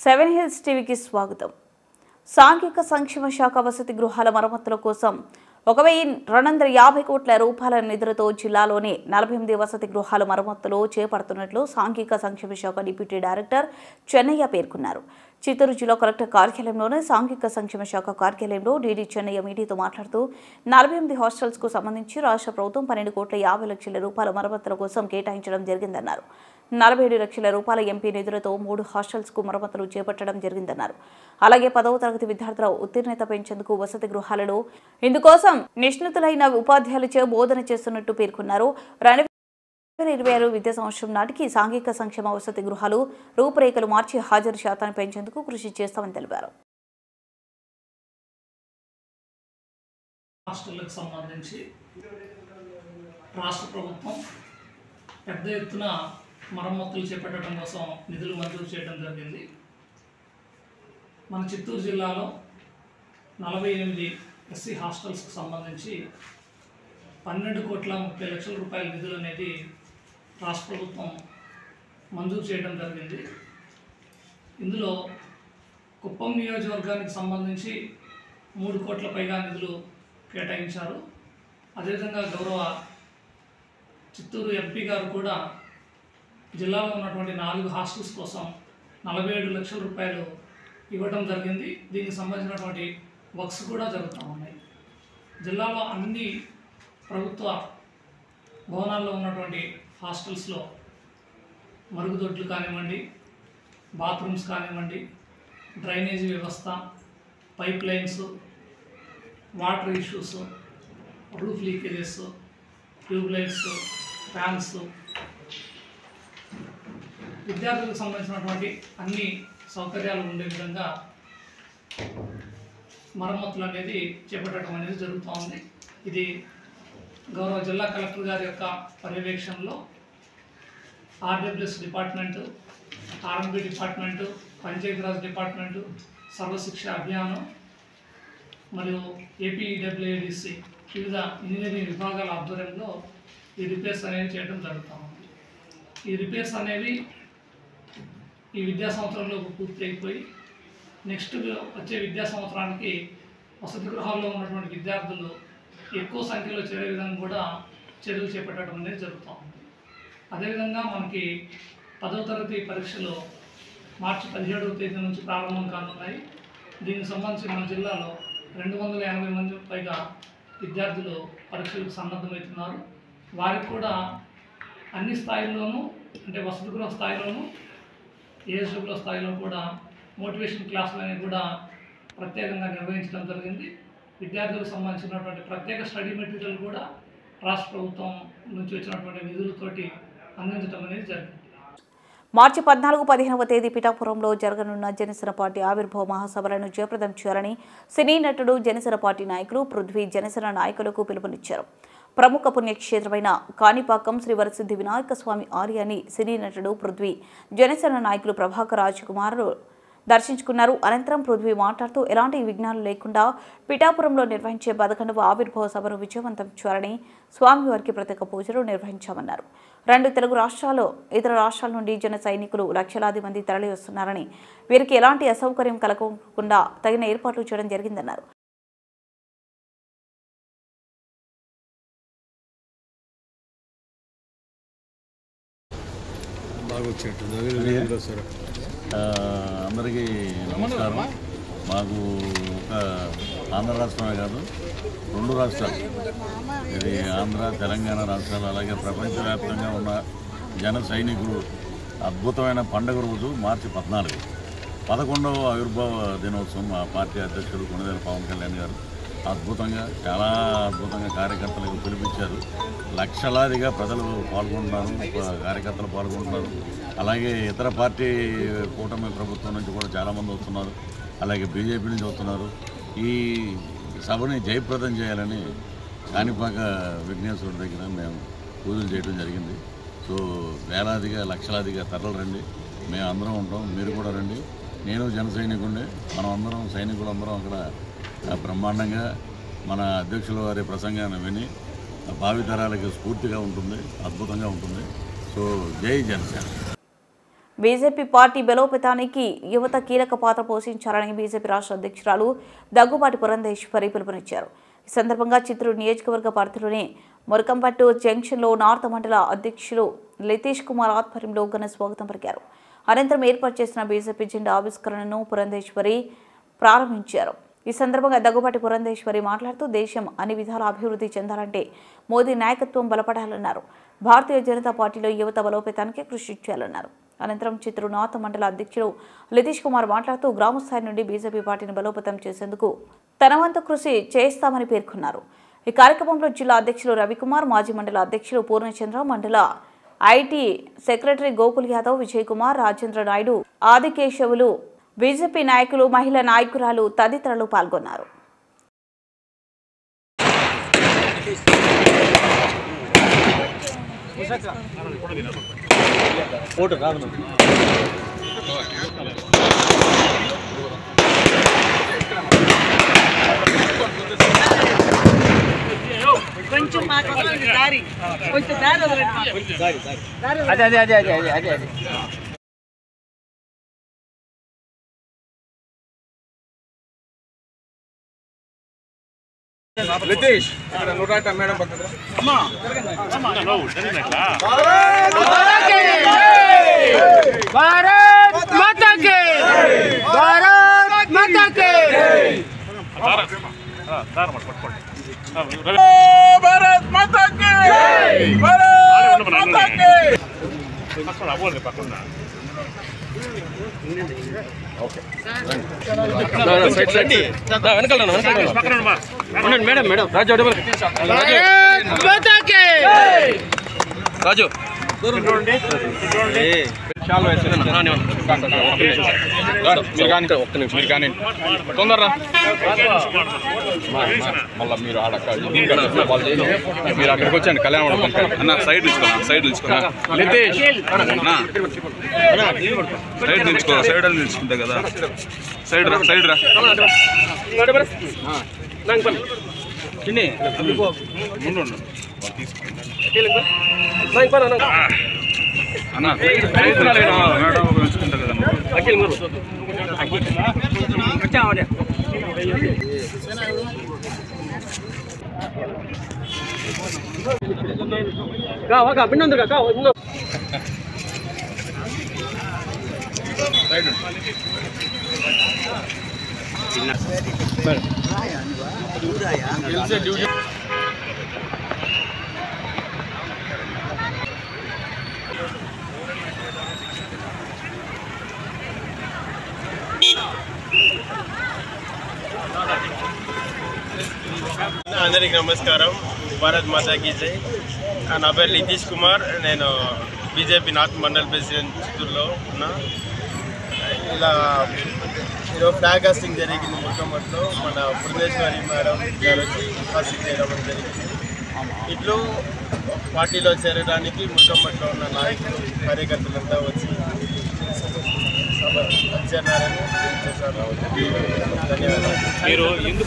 Seven hills టీవీకి స్వాగతం. సాంఘిక సంక్షేమ శాఖ వసతి గృహాల మరమ్మతుల కోసం 1,250 కోట్ల రూపాయల నిధులతో జిల్లాలోని 48 వసతి గృహాల మరమ్మతులు చేపడుతున్నట్లు సాంఘిక సంక్షేమ శాఖ డిప్యూటీ డైరెక్టర్ చెన్నయ్య పేర్కొన్నారు. చిత్తూరు జిల్లా కలెక్టర్ కార్యాలయంలోని సాంఘిక సంక్షేమ శాఖ కార్యాలయంలో డీడీ చెన్నయ్య మీడియాతో మాట్లాడుతూ 48 హాస్టల్స్ కు సంబంధించి రాష్ట్ర ప్రభుత్వం 12 కోట్ల 50 లక్షల రూపాయల మరమ్మతుల కోసం కేటాయించడం జరిగిందన్నారు. 47 లక్షల రూపాయల ఎంపీ నిధులతో 3 హాస్టల్స్ కు మరమ్మతులు చేపట్టడం జరిగిందన్నారు. అలాగే 10వ తరగతి విద్యార్థుల ఉత్తీర్ణత పెంచేందుకు వసతి గృహాలలో ఇందుకోసం నిష్ణాతులైన ఉపాధ్యాయులచే బోధన చేస్తున్నట్టు పేర్కొన్నారు. 2026 విద్యా సంవత్సరం నాటికి సాంఘిక సంక్షేమ వసతి గృహాలు రూపురేఖలు మార్చి హాజరు శాతాన్ని పెంచేందుకు కృషి చేస్తామని తెలిపారు. హాస్టళ్లకు సంబంధించి రాష్ట్ర ప్రభుత్వం పెద్ద ఎత్తున మరమ్మతులు చేపట్టడం కోసం నిధులు మంజూరు చేయడం జరిగింది. మన చిత్తూరు జిల్లాలో 48 ఎస్సీ హాస్టల్స్కి సంబంధించి 12 కోట్ల 30 లక్షల రూపాయల నిధులు అనేది రాష్ట్ర ప్రభుత్వం మంజూరు చేయడం జరిగింది. ఇందులో కుప్పం నియోజకవర్గానికి సంబంధించి 3 కోట్ల పైగా నిధులు కేటాయించారు. అదేవిధంగా గౌరవ చిత్తూరు ఎంపీ గారు కూడా జిల్లాలో ఉన్నటువంటి 4 హాస్టల్స్ కోసం 47 లక్షల రూపాయలు ఇవ్వడం జరిగింది. దీనికి సంబంధించినటువంటి వర్క్స్ కూడా జరుగుతూ ఉన్నాయి. జిల్లాలో అన్ని ప్రభుత్వ భవనాల్లో ఉన్నటువంటి హాస్టల్స్లో మరుగుదొడ్లు కానివ్వండి, బాత్రూమ్స్ కానివ్వండి, డ్రైనేజీ వ్యవస్థ, pipe lines, water issues, roof leakages, tubelights, fans, విద్యార్థులకు సంబంధించినటువంటి అన్ని సౌకర్యాలు ఉండే విధంగా మరమ్మతులు అనేది చేపట్టడం అనేది జరుగుతూ ఉంది. ఇది గౌరవ జిల్లా కలెక్టర్ గారి యొక్క పర్యవేక్షణలో ఆర్డబ్ల్యూఎస్ డిపార్ట్మెంటు, ఆర్ఎండ్బి డిపార్ట్మెంటు, పంచాయతీరాజ్ డిపార్ట్మెంటు, సర్వశిక్ష అభియానం మరియు ఏపీడబ్ల్యూఏడిసి వివిధ ఇంజనీరింగ్ విభాగాల ఆధ్వర్యంలో ఈ రిపేర్స్ అనేవి చేయడం జరుగుతూ ఉంది. ఈ రిపేర్స్ అనేవి ఈ విద్యా సంవత్సరంలో పూర్తి అయిపోయి నెక్స్ట్ వచ్చే విద్యా సంవత్సరానికి వసతి గృహాల్లో ఉన్నటువంటి విద్యార్థులు ఎక్కువ సంఖ్యలో చేరే విధంగా కూడా చర్యలు చేపట్టడం అనేది జరుగుతూ ఉంది. అదేవిధంగా మనకి 10వ తరగతి పరీక్షలు మార్చి 17వ తేదీ నుంచి ప్రారంభం కానున్నాయి. దీనికి సంబంధించి మన జిల్లాలో 280 మంది పైగా విద్యార్థులు పరీక్షలకు సన్నద్ధమవుతున్నారు. వారికి కూడా అన్ని స్థాయిల్లోనూ, అంటే వసతి గృహ స్థాయిలోనూ, ఏఎస్డబ్ల్యూ స్థాయిలో కూడా మోటివేషన్ క్లాసులు అనేవి కూడా ప్రత్యేకంగా నిర్వహించడం జరిగింది. విద్యార్థులకు సంబంధించినటువంటి ప్రత్యేక స్టడీ మెటీరియల్ కూడా రాష్ట్ర ప్రభుత్వం నుంచి వచ్చినటువంటి నిధులతోటి అందించడం అనేది జరిగింది. మార్చి 14, 15వ తేదీ పిఠాపురంలో జరగనున్న జనసేన పార్టీ ఆవిర్భావ మహాసభలను జయప్రదం చేయాలని సినీ నటుడు, జనసేన పార్టీ నాయకులు పృథ్వీ జనసేన నాయకులకు పిలుపునిచ్చారు. ప్రముఖ పుణ్యక్షేత్రమైన కాణిపాకం శ్రీ వరసిద్ధి వినాయక స్వామి ఆలయాన్ని సినీ నటుడు పృథ్వీ జనసేన నాయకులు ప్రభాకర్ రాజకుమార్ దర్శించుకున్నారు. అనంతరం పృథ్వీ మాట్లాడుతూ ఎలాంటి విఘ్నాలు లేకుండా పిఠాపురంలో నిర్వహించే 11వ ఆవిర్భావ సభను విజయవంతం చేయాలని స్వామివారికి ప్రత్యేక పూజలు నిర్వహించామన్నారు. 2 తెలుగు రాష్ట్రాలు, ఇతర రాష్ట్రాల నుండి జన సైనికులు లక్షలాది మంది తరలి వస్తున్నారని, వీరికి ఎలాంటి అసౌకర్యం కలగకుండా తగిన ఏర్పాట్లు చేయడం జరిగిందన్నారు. అందరికీ నమస్కారం. మాకు ఒక ఆంధ్ర రాష్ట్రమే కాదు, 2 రాష్ట్రాలు, ఇది ఆంధ్ర, తెలంగాణ రాష్ట్రాలు, అలాగే ప్రపంచవ్యాప్తంగా ఉన్న జన సైనికులు అద్భుతమైన పండుగ రోజు మార్చి 14, 11వ ఆవిర్భావ దినోత్సవం. మా పార్టీ అధ్యక్షుడు కొణిదెల పవన్ కళ్యాణ్ గారు చాలా అద్భుతంగా కార్యకర్తలకు పిలిపించారు. లక్షలాదిగా ప్రజలు పాల్గొంటున్నారు, కార్యకర్తలు పాల్గొంటున్నారు. అలాగే ఇతర పార్టీ కూటమి ప్రభుత్వం నుంచి కూడా చాలామంది వస్తున్నారు, అలాగే బీజేపీ నుంచి వస్తున్నారు. ఈ సభని జయప్రదం చేయాలని కాణిపాక విఘ్నేశ్వరుడి దగ్గర మేము పూజలు చేయడం జరిగింది. సో వేలాదిగా, లక్షలాదిగా తరలి రండి, మేము అందరం ఉంటాం, మీరు కూడా రండి. నేను జన సైనికుడిని, మనం అందరం సైనికులందరం అక్కడ బ్రహ్మాండంగా మన అధ్యక్షుల వారి ప్రసంగాన్ని విని భావితరాలకి స్ఫూర్తిగా ఉంటుంది, అద్భుతంగా ఉంటుంది. సో జై జనసేన. బీజేపీ పార్టీ బలోపేతానికి యువత కీలక పాత్ర పోషించాలని బీజేపీ రాష్ట్ర అధ్యక్షురాలు దగ్గుబాటి పురంధేశ్వరి పిలుపునిచ్చారు. ఈ సందర్భంగా చిత్తూరు నియోజకవర్గ పరిధిలోని మురకంపట్టు జంక్షన్లో నార్త్ మండల అధ్యక్షులు నితీష్ కుమార్ ఆధ్వర్యంలో ఘన స్వాగతం పలికారు. అనంతరం ఏర్పాటు చేసిన బీజేపీ జెండా ఆవిష్కరణను పురంధేశ్వరి ప్రారంభించారు. ఈ సందర్భంగా దగ్గుబాటి పురంధేశ్వరి మాట్లాడుతూ దేశం అన్ని విధాల అభివృద్ధి చెందాలంటే మోదీ నాయకత్వం బలపడాలన్నారు. భారతీయ జనతా పార్టీలో యువత బలోపేతానికి కృషి చేయాలన్నారు. అనంతరం చిత్తూరు నార్త్ మండల అధ్యక్షుడు నితీష్ కుమార్ మాట్లాడుతూ గ్రామ స్థాయి నుండి బీజేపీ పార్టీని బలోపేతం చేసేందుకు తన వంతు కృషి చేస్తామని పేర్కొన్నారు. ఈ కార్యక్రమంలో జిల్లా అధ్యక్షులు రవికుమార్, మాజీ మండల అధ్యక్షులు పూర్ణచంద్ర, మండల IT secretary Gokul Yadav, Vijay Kumar, Rajendra Naidu, Adikesavulu, BJP నాయకులు, మహిళా నాయకురాలు తదితరులు పాల్గొన్నారు. కొంచెం మాకు దారి కొంచెం దారి వదలండి. అదే నితీష్ మేడం भारत माता के भारत माता के भारत माता के भारत माता के मैडम मैडम राजू राजू మీరు కానీ తొందరరా మళ్ళీ మీరు మీరు అక్కడికి వచ్చండి కళ్యాణ అన్న సైడ్ నిలుచుకున్నా నితీష్ సైడ్ నిలుచుకో సైడ్ అని నిలుచుకుంటా కదా సైడ్ రా అన్న మేడం నిలుచుకుంటా కదా అందరికి నమస్కారం. భారత్ మాతా కీ జై. నా పేరు నితీష్ కుమార్. నేను బీజేపీ నార్త్ మండల్ ప్రెసిడెంట్ చిత్తూరులో ఉన్నా. ఇలా ఈరోజు ఫ్లాగ్ హాస్టింగ్ జరిగింది. ముఖ్యమంత్రిలో మన పురంధేశ్వరి మేడం గారు వచ్చి హాస్టింగ్ చేయడం జరిగింది. ఇట్లు పార్టీలో చేరడానికి ముఖ్యమంత్రిలో ఉన్న నాయకులు కార్యకర్తలంతా వచ్చి సభ అధ్యయనాలను చేశారు. ధన్యవాదాలు.